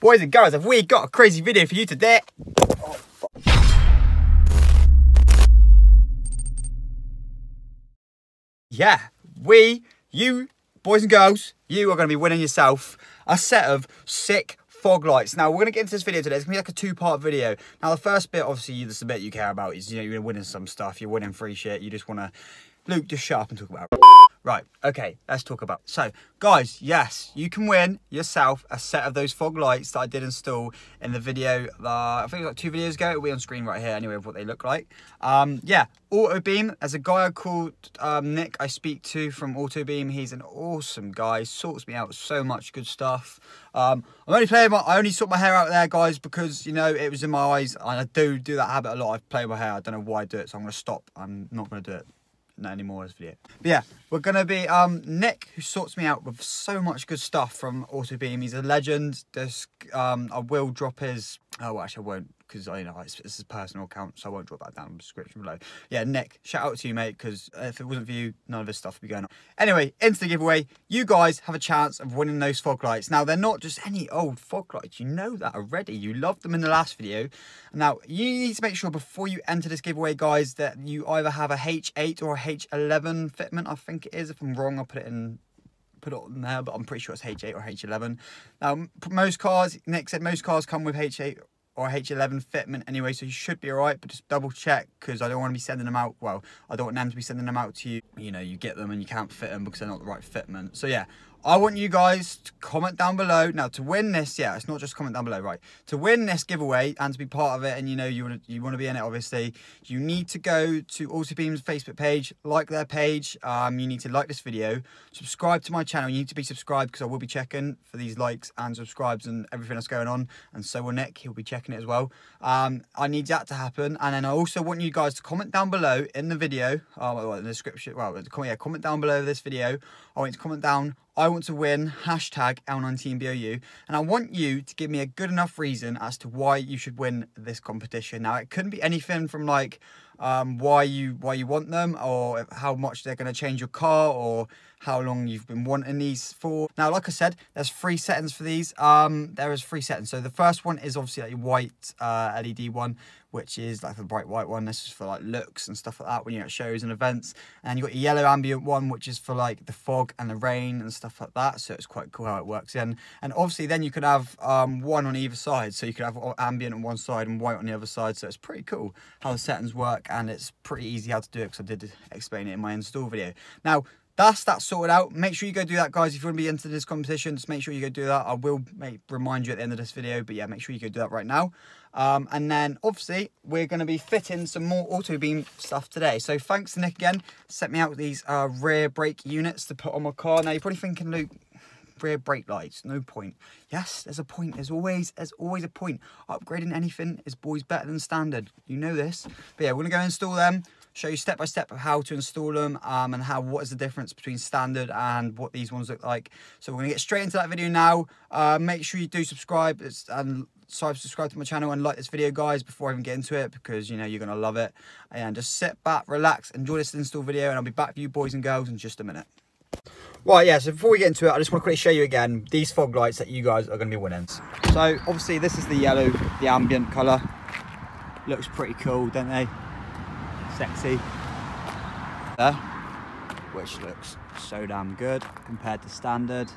Boys and girls, have we got a crazy video for you today? Yeah, you, boys and girls, you are going to be winning yourself a set of sick fog lights. Now, we're going to get into this video today. It's going to be like a two-part video. Now, the first bit, obviously, this is the bit you care about is, you know, you're winning some stuff. You're winning free shit. You just want to, Luke, just shut up and talk about it. Right, okay, let's talk about it. So, guys, yes, you can win yourself a set of those fog lights that I did install in the video, I think it was like 2 videos ago. It'll be on screen right here anyway of what they look like. Yeah, Auto Beam, there's a guy called Nick I speak to from Auto Beam. He's an awesome guy, sorts me out so much good stuff. I only sort my hair out there, guys, because, you know, it was in my eyes, and I do that habit a lot. I play with my hair, I don't know why I do it, so I'm going to stop. I'm not going to do it. Not anymore this video. But yeah, we're gonna be Nick, who sorts me out with so much good stuff from Auto Beam. He's a legend. There's I will drop his well, actually I won't, because I know it's his personal account, so I won't drop that down in the description below. Yeah, Nick, shout out to you, mate, because if it wasn't for you, none of this stuff would be going on. Anyway, into the giveaway. You guys have a chance of winning those fog lights. Now, they're not just any old fog lights. You know that already. You loved them in the last video. Now, you need to make sure before you enter this giveaway, guys, that you either have a H8 or a H11 fitment, I think it is. If I'm wrong, I'll put it on there, but I'm pretty sure it's H8 or H11. Now, most cars, Nick said most cars come with H8 or H11 fitment anyway, so you should be all right, but just double check, because I don't want to be sending them out, well, I don't want them to be sending them out to you. You know, you get them and you can't fit them because they're not the right fitment. So yeah, I want you guys to comment down below. Now, to win this, yeah, it's not just comment down below, right? To win this giveaway and to be part of it, and you know you want to be in it, obviously, you need to go to Auto Beam's Facebook page, like their page. You need to like this video, subscribe to my channel. You need to be subscribed, because I will be checking for these likes and subscribes and everything that's going on, and so will Nick. He'll be checking it as well. I need that to happen, and then I also want you guys to comment down below in the video, in the description. Well, yeah, comment down below this video. I want you to comment down, I want to win hashtag L19 BOU, and I want you to give me a good enough reason as to why you should win this competition. Now, it couldn't be anything from like why you want them, or how much they're going to change your car, or how long you've been wanting these for. Now, like I said, there's 3 settings for these. There is 3 settings. So the first one is obviously like your white LED one, which is like the bright white one. This is for like looks and stuff like that when you're at shows and events. And you got your yellow ambient one, which is for like the fog and the rain and stuff like that. So it's quite cool how it works in. And obviously then you could have one on either side. So you could have ambient on one side and white on the other side. So it's pretty cool how the settings work, and it's pretty easy how to do it, because I did explain it in my install video. Now, that's that sorted out. Make sure you go do that, guys. If you want to be into this competition, just make sure you go do that. I will remind you at the end of this video, but yeah, make sure you go do that right now. And then obviously we're going to be fitting some more Auto Beam stuff today. So thanks to Nick again, sent me out these rear brake units to put on my car. Now you're probably thinking, Luke, rear brake lights, no point. Yes, there's a point. There's always a point. Upgrading anything is always better than standard. You know this. But yeah, we're going to go install them. Show you step by step of how to install them, and what is the difference between standard and what these ones look like. So we're going to get straight into that video now. Make sure you do subscribe and subscribe to my channel and like this video, guys, before I even get into it, because you know you're going to love it. And just sit back, relax, enjoy this install video, and I'll be back for you boys and girls in just a minute. Right, yeah, so before we get into it, I just want to quickly show you again these fog lights that you guys are going to be winning. So obviously this is the yellow, the ambient colour. Looks pretty cool, don't they? Sexy there, which looks so damn good compared to standard.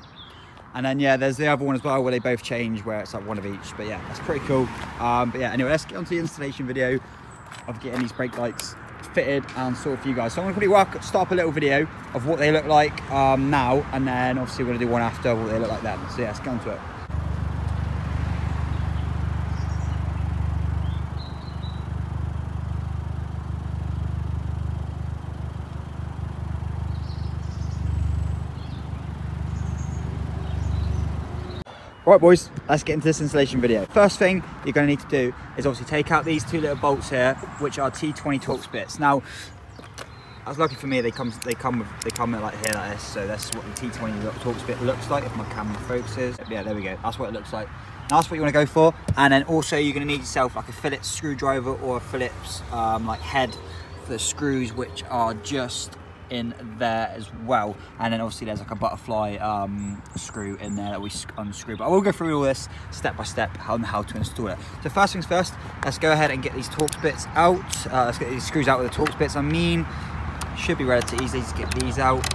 And then yeah, there's the other one as well where they both change, where it's like one of each. But yeah, that's pretty cool. But yeah, anyway, let's get on to the installation video of getting these brake lights fitted and sorted for you guys. So I'm going to quickly start up a little video of what they look like now, and then obviously we're going to do one after what they look like then. So yeah, let's get on to it. Right, boys, let's get into this installation video. First thing you're going to need to do is obviously take out these 2 little bolts here, which are T20 Torx bits. Now, as lucky for me, they come like here like this. So that's what the T20 Torx bit looks like if my camera focuses. Yeah, there we go. That's what it looks like. Now, that's what you want to go for. And then also you're going to need yourself like a Phillips screwdriver or a Phillips like head for the screws, which are just in there as well. And then obviously there's like a butterfly screw in there that we unscrew. But I will go through all this step by step on how to install it. So first things first, let's go ahead and get these Torx bits out. Let's get these screws out with the Torx bits. I mean, should be relatively easy to get these out.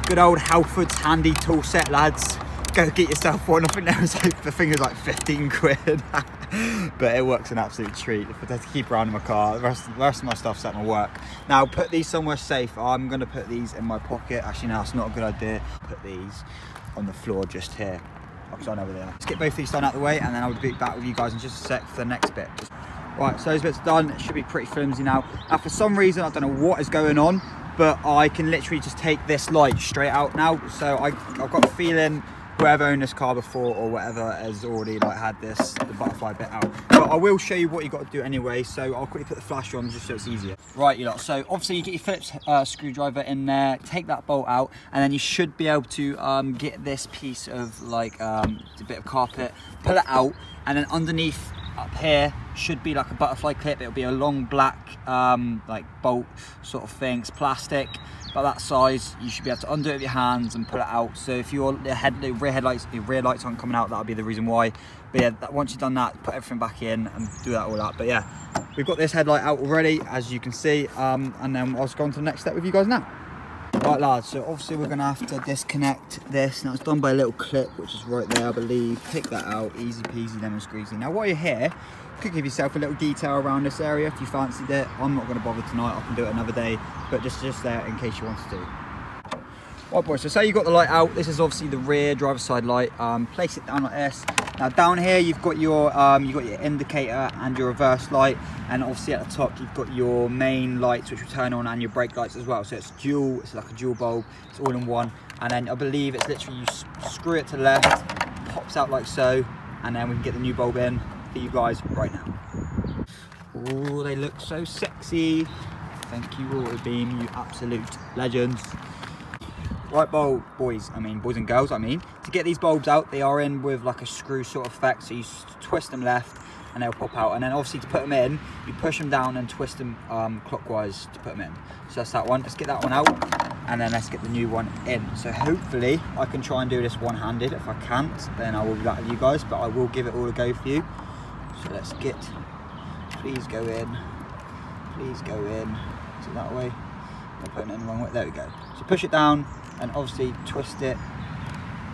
Good old Halford's handy tool set, lads. Go get yourself one. I think there was like, the thing was like 15 quid. But it works an absolute treat. If I have to keep around in my car, the rest of my stuff's at my work. Now put these somewhere safe. I'm gonna put these in my pocket. Actually no, it's not a good idea. Put these on the floor just here, because I know where they are. Let's get both these done out of the way, and then I'll be back with you guys in just a sec for the next bit. Right, so those bits done. It should be pretty flimsy now. Now for some reason, I don't know what is going on, but I can literally just take this light straight out now. So I've got a feeling whoever owned this car before or whatever has already like had the butterfly bit out. But I will show you what you got to do anyway. So I'll quickly put the flash on just so it's easier. Right, you lot. So obviously you get your Phillips screwdriver in there, take that bolt out, and then you should be able to get this piece of like a bit of carpet, pull it out, and then underneath up here should be like a butterfly clip. It'll be a long black like bolt sort of thing. It's plastic, but that size. You should be able to undo it with your hands and pull it out. So if your rear lights aren't coming out, that'll be the reason why. But yeah, once you've done that, put everything back in and do that all out. But yeah, we've got this headlight out already, as you can see, and then I'll just go on to the next step with you guys now. Right lads, so obviously we're gonna have to disconnect this. Now it's done by a little clip, which is right there, I believe. Take that out, easy peasy, lemon squeezy. Now while you're here, you could give yourself a little detail around this area if you fancied it. I'm not gonna bother tonight, I can do it another day, but just there in case you wanted to. Right boys, so say you got the light out. This is obviously the rear driver's side light. Place it down like this. Now down here you've got your indicator and your reverse light, and obviously at the top you've got your main lights which will turn on, and your brake lights as well. So it's dual, it's like a dual bulb, it's all in one. And then I believe it's literally you screw it to the left, pops out like so, and then we can get the new bulb in for you guys right now. Oh, they look so sexy. Thank you, Autobeam, you absolute legends. Right, boys and girls, to get these bulbs out, they are in with like a screw sort of effect. So you twist them left and they'll pop out. And then obviously to put them in, you push them down and twist them clockwise to put them in. So that's that one. Let's get that one out, and then let's get the new one in. So hopefully I can try and do this one-handed. If I can't, then I will be back with you guys, but I will give it all a go for you. So let's get, please go in. Please go in. Is it that way? I'm putting it in the wrong way. There we go. So push it down and obviously twist it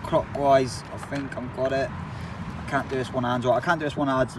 clockwise. I think I've got it. I can't do this one hand, I can't do this one hands,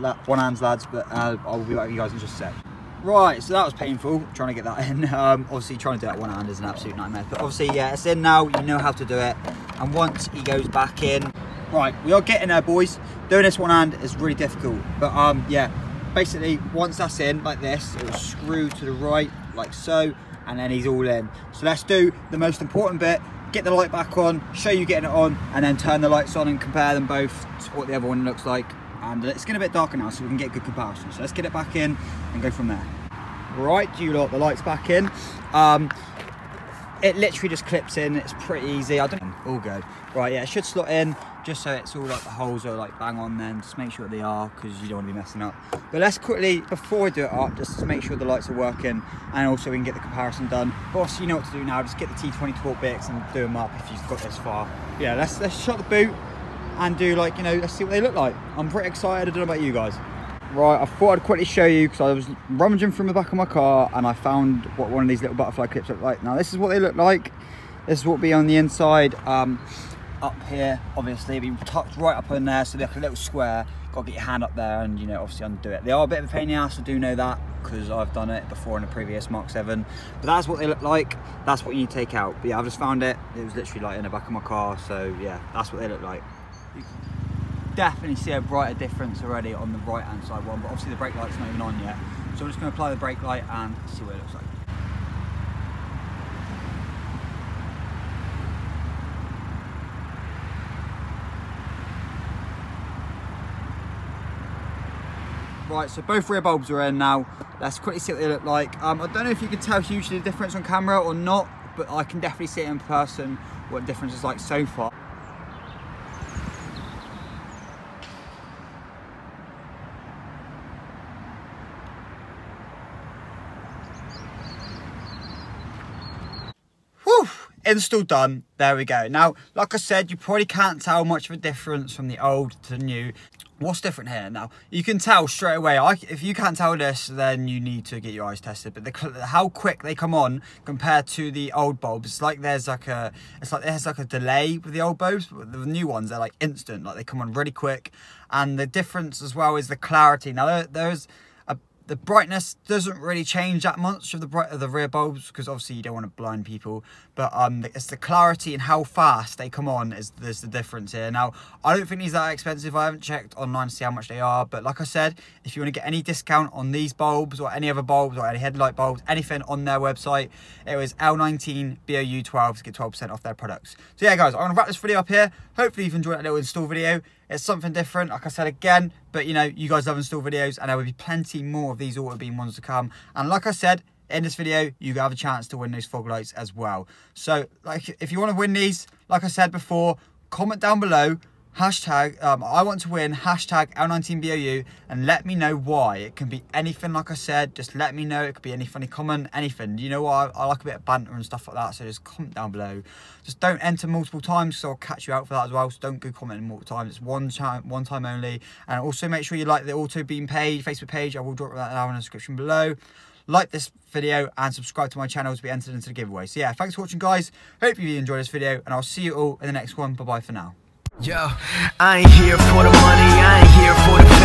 lads, but I'll be back with you guys in just a sec. Right, so that was painful trying to get that in. Obviously trying to do that one hand is an absolute nightmare, but obviously yeah, it's in now. You know how to do it, and once he goes back in, right, we are getting there, boys. Doing this one hand is really difficult, but yeah, basically once that's in like this, it will screw to the right like so, and then he's all in. So let's do the most important bit, get the light back on, show you getting it on, and then turn the lights on and compare them both to what the other one looks like. And it's getting a bit darker now, so we can get a good comparison. So let's get it back in and go from there. Right, you lot, the light's back in. It literally just clips in, it's pretty easy. All good. Right, yeah, it should slot in, just so it's all like the holes are like bang on then. Just make sure they are, because you don't want to be messing up. But let's quickly, before I do it up, just to make sure the lights are working, and also we can get the comparison done. But also you know what to do now, just get the T20 torque bits and do them up if you've got this far. Yeah, let's shut the boot and do, like, you know, let's see what they look like. I'm pretty excited. I don't know about you guys. Right, I thought I'd quickly show you, because I was rummaging from the back of my car and I found what one of these little butterfly clips look like. Now this is what they look like. This is what will be on the inside. Up here, obviously, it'll be tucked right up in there, so they're like a little square. Got to get your hand up there and, you know, obviously undo it. They are a bit of a pain in the ass, I do know that, because I've done it before in a previous Mark 7. But that's what they look like. That's what you need to take out. But yeah, I've just found it. It was literally like in the back of my car, so yeah, that's what they look like. You can definitely see a brighter difference already on the right hand side one, but obviously the brake light's not even on yet. So I'm just going to apply the brake light and see what it looks like. Right, so both rear bulbs are in now. Let's quickly see what they look like. I don't know if you can tell hugely the difference on camera or not, but I can definitely see it in person what the difference is like so far. install done. There we go. Now, like I said, you probably can't tell much of a difference from the old to the new. What's different here? Now, you can tell straight away. If you can't tell this, then you need to get your eyes tested. But how quick they come on compared to the old bulbs, it's like there's like a delay with the old bulbs. But the new ones, they're like instant, like they come on really quick. And the difference as well is the clarity. Now, the brightness doesn't really change that much of the rear bulbs, because obviously you don't want to blind people, but it's the clarity and how fast they come on there's the difference here. Now, I don't think these are that expensive. I haven't checked online to see how much they are, but like I said, if you want to get any discount on these bulbs or any other bulbs or any headlight bulbs, anything on their website, it was L19 BOU 12 to get 12% off their products. So yeah guys, I'm going to wrap this video up here. Hopefully you've enjoyed that little install video. It's something different, like I said again, but you know, you guys love install videos, and there will be plenty more of these auto beam ones to come. And like I said, in this video, you have a chance to win those fog lights as well. So, like, if you want to win these, like I said before, comment down below, hashtag, I want to win, hashtag L19 BOU, and let me know why. It can be anything, like I said, just let me know. It could be any funny comment, anything. You know what, I like a bit of banter and stuff like that, so just comment down below. Just don't enter multiple times, so I'll catch you out for that as well. So don't go commenting multiple times. It's one time only. And also make sure you like the Auto Beam page, Facebook page. I will drop that down in the description below. Like this video and subscribe to my channel to be entered into the giveaway. So yeah, thanks for watching guys. Hope you enjoyed this video, and I'll see you all in the next one. Bye bye for now. Yo, I ain't here for the money, I ain't here for the